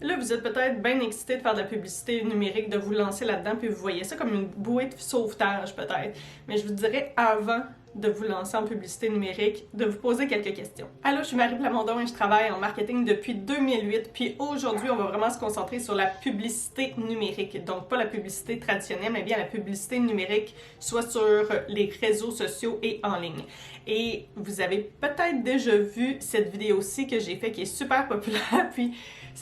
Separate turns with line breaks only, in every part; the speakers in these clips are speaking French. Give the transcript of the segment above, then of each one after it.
Là, vous êtes peut-être bien excité de faire de la publicité numérique, de vous lancer là-dedans, puis vous voyez ça comme une bouée de sauvetage peut-être. Mais je vous dirais avant de vous lancer en publicité numérique, de vous poser quelques questions. Allô, je suis Marie Plamondon et je travaille en marketing depuis 2008, puis aujourd'hui, on va vraiment se concentrer sur la publicité numérique. Donc, pas la publicité traditionnelle, mais bien la publicité numérique, soit sur les réseaux sociaux et en ligne. Et vous avez peut-être déjà vu cette vidéo-ci que j'ai faite qui est super populaire, puis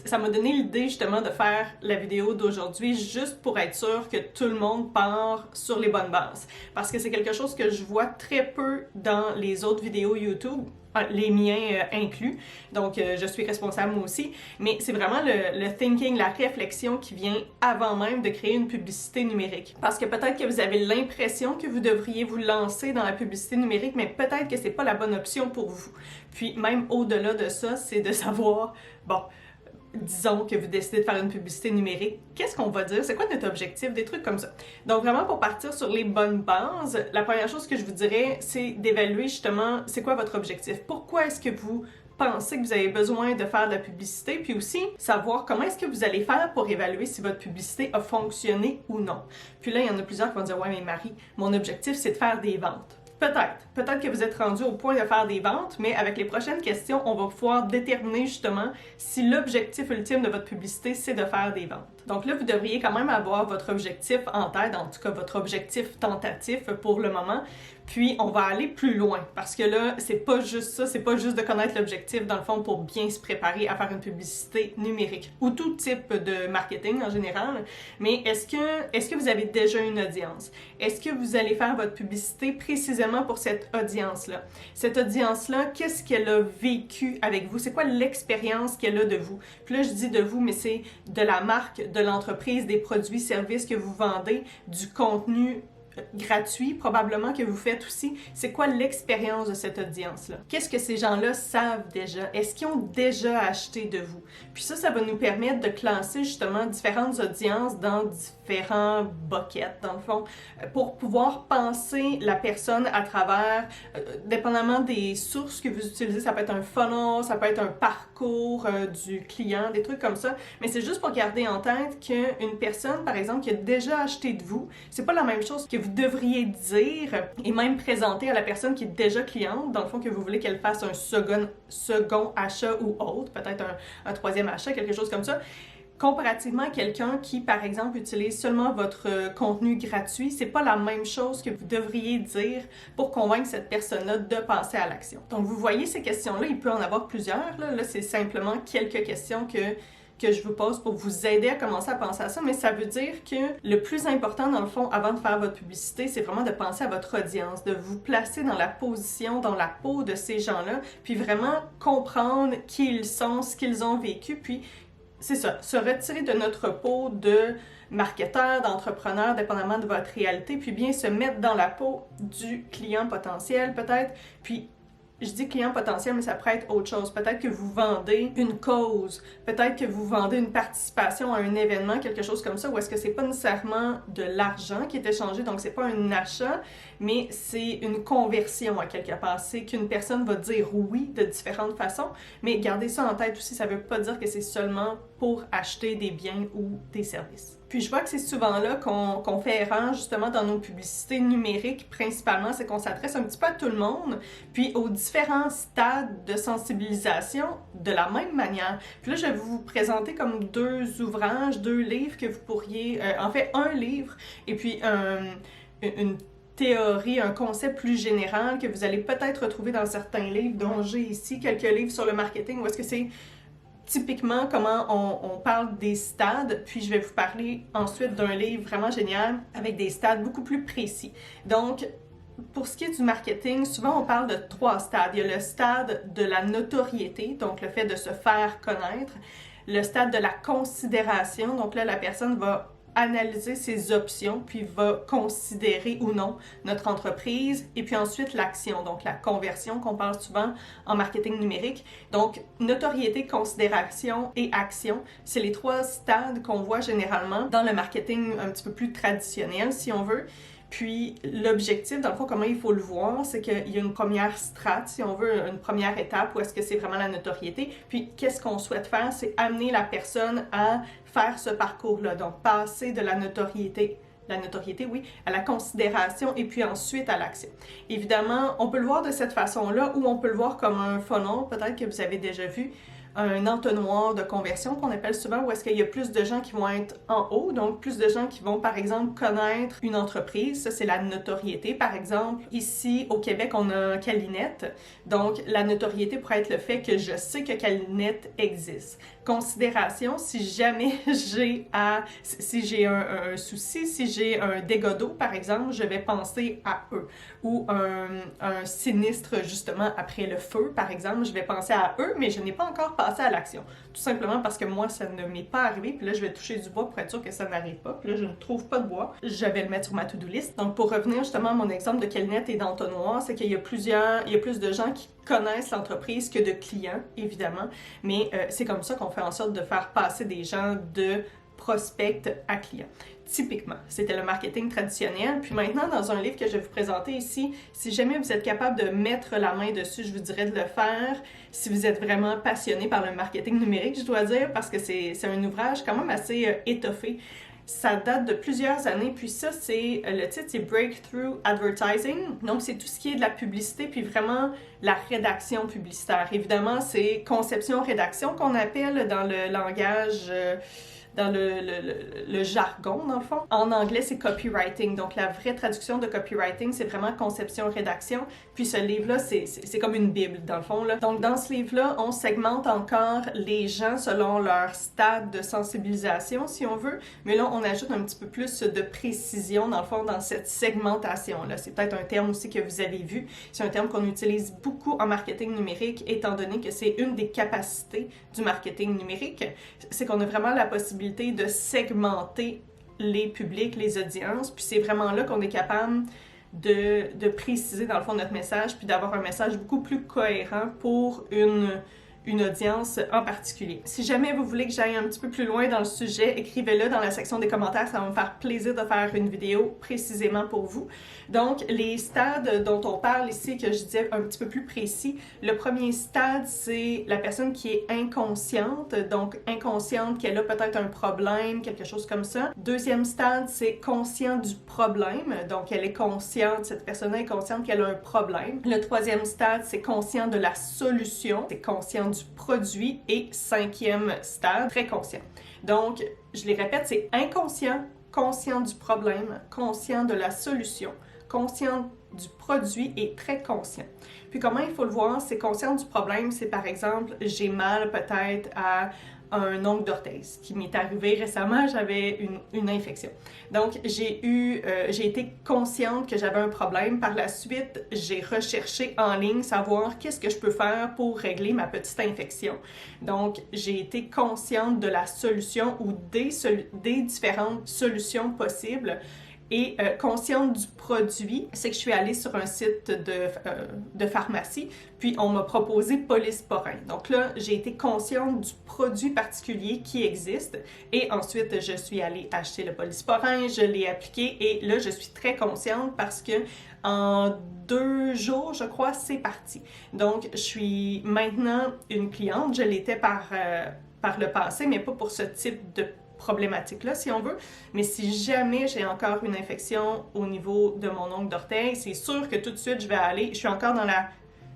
ça m'a donné l'idée justement de faire la vidéo d'aujourd'hui juste pour être sûr que tout le monde part sur les bonnes bases. Parce que c'est quelque chose que je vois très peu dans les autres vidéos YouTube, les miens inclus, donc je suis responsable moi aussi, mais c'est vraiment le thinking, la réflexion qui vient avant même de créer une publicité numérique. Parce que peut-être que vous avez l'impression que vous devriez vous lancer dans la publicité numérique, mais peut-être que c'est pas la bonne option pour vous. Puis même au-delà de ça, c'est de savoir, bon, disons que vous décidez de faire une publicité numérique, qu'est-ce qu'on va dire? C'est quoi notre objectif? Des trucs comme ça. Donc vraiment, pour partir sur les bonnes bases, la première chose que je vous dirais, c'est d'évaluer justement c'est quoi votre objectif. Pourquoi est-ce que vous pensez que vous avez besoin de faire de la publicité, puis aussi savoir comment est-ce que vous allez faire pour évaluer si votre publicité a fonctionné ou non. Puis là, il y en a plusieurs qui vont dire « Ouais, mais Marie, mon objectif, c'est de faire des ventes. » Peut-être que vous êtes rendu au point de faire des ventes, mais avec les prochaines questions, on va pouvoir déterminer justement si l'objectif ultime de votre publicité, c'est de faire des ventes. Donc là, vous devriez quand même avoir votre objectif en tête, en tout cas votre objectif tentatif pour le moment. Puis on va aller plus loin, parce que là, c'est pas juste ça, c'est pas juste de connaître l'objectif dans le fond pour bien se préparer à faire une publicité numérique, ou tout type de marketing en général, mais est-ce que vous avez déjà une audience? Est-ce que vous allez faire votre publicité précisément pour cette audience-là? Cette audience-là, qu'est-ce qu'elle a vécu avec vous? C'est quoi l'expérience qu'elle a de vous? Puis là, je dis de vous, mais c'est de la marque, de l'entreprise, des produits, services que vous vendez, du contenu gratuit, probablement, que vous faites aussi. C'est quoi l'expérience de cette audience-là? Qu'est-ce que ces gens-là savent déjà? Est-ce qu'ils ont déjà acheté de vous? Puis ça va nous permettre de classer justement différentes audiences dans différents buckets, dans le fond, pour pouvoir penser la personne à travers, dépendamment des sources que vous utilisez, ça peut être un funnel, ça peut être un parcours du client, des trucs comme ça, mais c'est juste pour garder en tête qu'une personne, par exemple, qui a déjà acheté de vous, c'est pas la même chose que vous devriez dire et même présenter à la personne qui est déjà cliente, dans le fond que vous voulez qu'elle fasse un second achat ou autre, peut-être un troisième achat, quelque chose comme ça. Comparativement à quelqu'un qui, par exemple, utilise seulement votre contenu gratuit, c'est pas la même chose que vous devriez dire pour convaincre cette personne-là de passer à l'action. Donc, vous voyez ces questions-là, il peut en avoir plusieurs. Là c'est simplement quelques questions que je vous pose pour vous aider à commencer à penser à ça, mais ça veut dire que le plus important, dans le fond, avant de faire votre publicité, c'est vraiment de penser à votre audience, de vous placer dans la position, dans la peau de ces gens-là, puis vraiment comprendre qui ils sont, ce qu'ils ont vécu, puis c'est ça, se retirer de notre peau de marketeur, d'entrepreneur, dépendamment de votre réalité, puis bien se mettre dans la peau du client potentiel peut-être, puis je dis client potentiel, mais ça pourrait être autre chose. Peut-être que vous vendez une cause, peut-être que vous vendez une participation à un événement, quelque chose comme ça, ou est-ce que c'est pas nécessairement de l'argent qui est échangé, donc c'est pas un achat, mais c'est une conversion à quelque part. C'est qu'une personne va dire oui de différentes façons, mais gardez ça en tête aussi, ça veut pas dire que c'est seulement pour acheter des biens ou des services. Puis je vois que c'est souvent là qu'on fait erreur justement dans nos publicités numériques principalement, c'est qu'on s'adresse un petit peu à tout le monde, puis aux différents stades de sensibilisation de la même manière. Puis là, je vais vous présenter comme deux ouvrages, deux livres que vous pourriez, en fait un livre et puis une théorie, un concept plus général que vous allez peut-être retrouver dans certains livres, dont j'ai ici quelques livres sur le marketing, où est-ce que c'est typiquement comment on parle des stades, puis je vais vous parler ensuite d'un livre vraiment génial avec des stades beaucoup plus précis. Donc, pour ce qui est du marketing, souvent on parle de 3 stades. Il y a le stade de la notoriété, donc le fait de se faire connaître, le stade de la considération, donc là la personne va analyser ses options, puis va considérer ou non notre entreprise, et puis ensuite l'action, donc la conversion qu'on parle souvent en marketing numérique. Donc, notoriété, considération et action, c'est les 3 stades qu'on voit généralement dans le marketing un petit peu plus traditionnel, si on veut. Puis l'objectif, dans le fond, comment il faut le voir, c'est qu'il y a une première strate, si on veut, une première étape où est-ce que c'est vraiment la notoriété. Puis qu'est-ce qu'on souhaite faire, c'est amener la personne à faire ce parcours-là, donc passer de la notoriété, oui, à la considération et puis ensuite à l'action. Évidemment, on peut le voir de cette façon-là ou on peut le voir comme un funnel, peut-être que vous avez déjà vu, un entonnoir de conversion qu'on appelle souvent, où est-ce qu'il y a plus de gens qui vont être en haut, donc plus de gens qui vont, par exemple, connaître une entreprise. Ça, c'est la notoriété. Par exemple, ici, au Québec, on a Calinette. Donc, la notoriété pourrait être le fait que je sais que Calinette existe. Considération, si jamais j'ai un souci, si j'ai un dégât d'eau, par exemple, je vais penser à eux. Ou un sinistre, justement, après le feu, par exemple, je vais penser à eux, mais je n'ai pas encore passé à l'action. Tout simplement parce que moi, ça ne m'est pas arrivé, puis là, je vais toucher du bois pour être sûr que ça n'arrive pas. Puis là, je ne trouve pas de bois. Je vais le mettre sur ma to-do list. Donc, pour revenir justement à mon exemple de Calinette et d'entonnoir, c'est qu'il y a plus de gens qui connaissent l'entreprise que de clients, évidemment, mais c'est comme ça qu'on fait en sorte de faire passer des gens de prospect à client. Typiquement, c'était le marketing traditionnel. Puis maintenant, dans un livre que je vais vous présenter ici, si jamais vous êtes capable de mettre la main dessus, je vous dirais de le faire. Si vous êtes vraiment passionné par le marketing numérique, je dois dire, parce que c'est un ouvrage quand même assez étoffé. Ça date de plusieurs années, puis ça, le titre, c'est Breakthrough Advertising. Donc, c'est tout ce qui est de la publicité, puis vraiment la rédaction publicitaire. Évidemment, c'est conception-rédaction qu'on appelle dans le langage... dans le jargon, dans le fond. En anglais, c'est copywriting. Donc, la vraie traduction de copywriting, c'est vraiment conception-rédaction. Puis ce livre-là, c'est comme une bible, dans le fond, là. Donc, dans ce livre-là, on segmente encore les gens selon leur stade de sensibilisation, si on veut. Mais là, on ajoute un petit peu plus de précision, dans le fond, dans cette segmentation-là. C'est peut-être un terme aussi que vous avez vu. C'est un terme qu'on utilise beaucoup en marketing numérique, étant donné que c'est une des capacités du marketing numérique. C'est qu'on a vraiment la possibilité de segmenter les publics, les audiences, puis c'est vraiment là qu'on est capable de préciser dans le fond notre message, puis d'avoir un message beaucoup plus cohérent pour une audience en particulier. Si jamais vous voulez que j'aille un petit peu plus loin dans le sujet, écrivez-le dans la section des commentaires, ça va me faire plaisir de faire une vidéo précisément pour vous. Donc, les stades dont on parle ici, que je disais un petit peu plus précis, le premier stade, c'est la personne qui est inconsciente, donc inconsciente qu'elle a peut-être un problème, quelque chose comme ça. Deuxième stade, c'est conscient du problème, donc elle est consciente, cette personne-là est consciente qu'elle a un problème. Le troisième stade, c'est conscient de la solution, c'est conscient du produit, et cinquième stade, très conscient. Donc, je les répète, c'est inconscient, conscient du problème, conscient de la solution, conscient du produit et très conscient. Puis comment il faut le voir, c'est conscient du problème, c'est par exemple, j'ai mal peut-être à un ongle d'orteil. Ce qui m'est arrivé récemment, j'avais une infection. Donc, j'ai été consciente que j'avais un problème. Par la suite, j'ai recherché en ligne savoir qu'est-ce que je peux faire pour régler ma petite infection. Donc, j'ai été consciente de la solution ou des différentes solutions possibles. Et consciente du produit, c'est que je suis allée sur un site de pharmacie, puis on m'a proposé Polysporin. Donc là, j'ai été consciente du produit particulier qui existe, et ensuite, je suis allée acheter le Polysporin, je l'ai appliqué, et là, je suis très consciente parce que en 2 jours, je crois, c'est parti. Donc, je suis maintenant une cliente, je l'étais par le passé, mais pas pour ce type de problématique-là, si on veut. Mais si jamais j'ai encore une infection au niveau de mon ongle d'orteil, c'est sûr que tout de suite, je suis encore dans la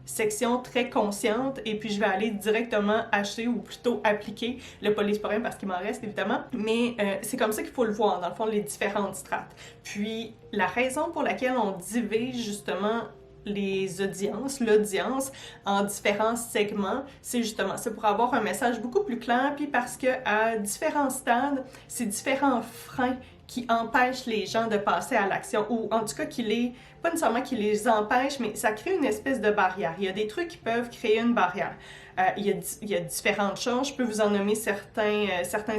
section très consciente, et puis je vais aller directement acheter ou plutôt appliquer le Polysporin parce qu'il m'en reste évidemment. Mais c'est comme ça qu'il faut le voir, dans le fond, les différentes strates. Puis la raison pour laquelle on divise justement l'audience en différents segments, c'est pour avoir un message beaucoup plus clair, puis parce que à différents stades, c'est différents freins qui empêchent les gens de passer à l'action, ou en tout cas pas nécessairement qui les empêchent, mais ça crée une espèce de barrière. Il y a des trucs qui peuvent créer une barrière. Il y a différentes choses, je peux vous en nommer certains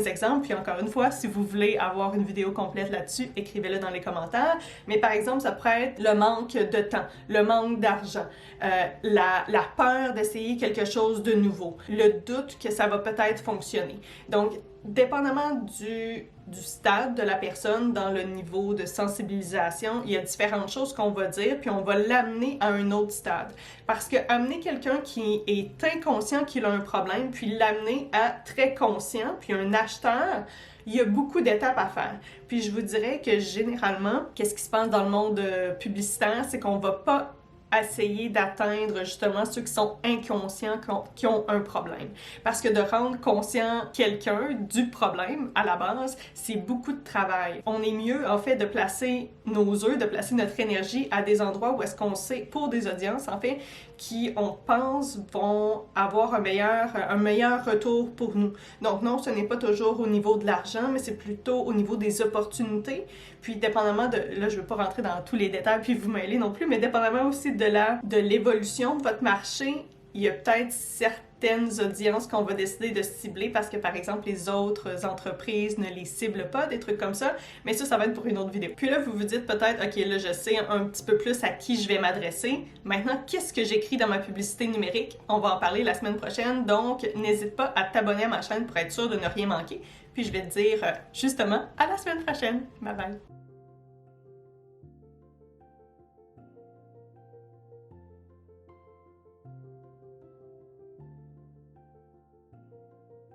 exemples, puis encore une fois, si vous voulez avoir une vidéo complète là-dessus, écrivez-le dans les commentaires. Mais par exemple, ça pourrait être le manque de temps, le manque d'argent, la peur d'essayer quelque chose de nouveau, le doute que ça va peut-être fonctionner. Donc, dépendamment du stade de la personne dans le niveau de sensibilisation, il y a différentes choses qu'on va dire, puis on va l'amener à un autre stade. Parce que amener quelqu'un qui est inconscient qu'il a un problème, puis l'amener à très conscient, puis un acheteur, il y a beaucoup d'étapes à faire. Puis je vous dirais que généralement, qu'est-ce qui se passe dans le monde publicitaire, c'est qu'on va pas essayer d'atteindre justement ceux qui sont inconscients, qui ont un problème. Parce que de rendre conscient quelqu'un du problème à la base, c'est beaucoup de travail. On est mieux en fait de placer nos œufs, de placer notre énergie à des endroits où est-ce qu'on sait, pour des audiences en fait, qui on pense vont avoir un meilleur retour pour nous. Donc non, ce n'est pas toujours au niveau de l'argent, mais c'est plutôt au niveau des opportunités. Puis dépendamment de, là je ne veux pas rentrer dans tous les détails puis vous mêler non plus, mais dépendamment aussi de l'évolution de votre marché, il y a peut-être certaines audiences qu'on va décider de cibler parce que, par exemple, les autres entreprises ne les ciblent pas, des trucs comme ça. Mais ça va être pour une autre vidéo. Puis là, vous vous dites peut-être, OK, là, je sais un petit peu plus à qui je vais m'adresser. Maintenant, qu'est-ce que j'écris dans ma publicité numérique? On va en parler la semaine prochaine. Donc, n'hésite pas à t'abonner à ma chaîne pour être sûr de ne rien manquer. Puis je vais te dire, justement, à la semaine prochaine. Bye bye!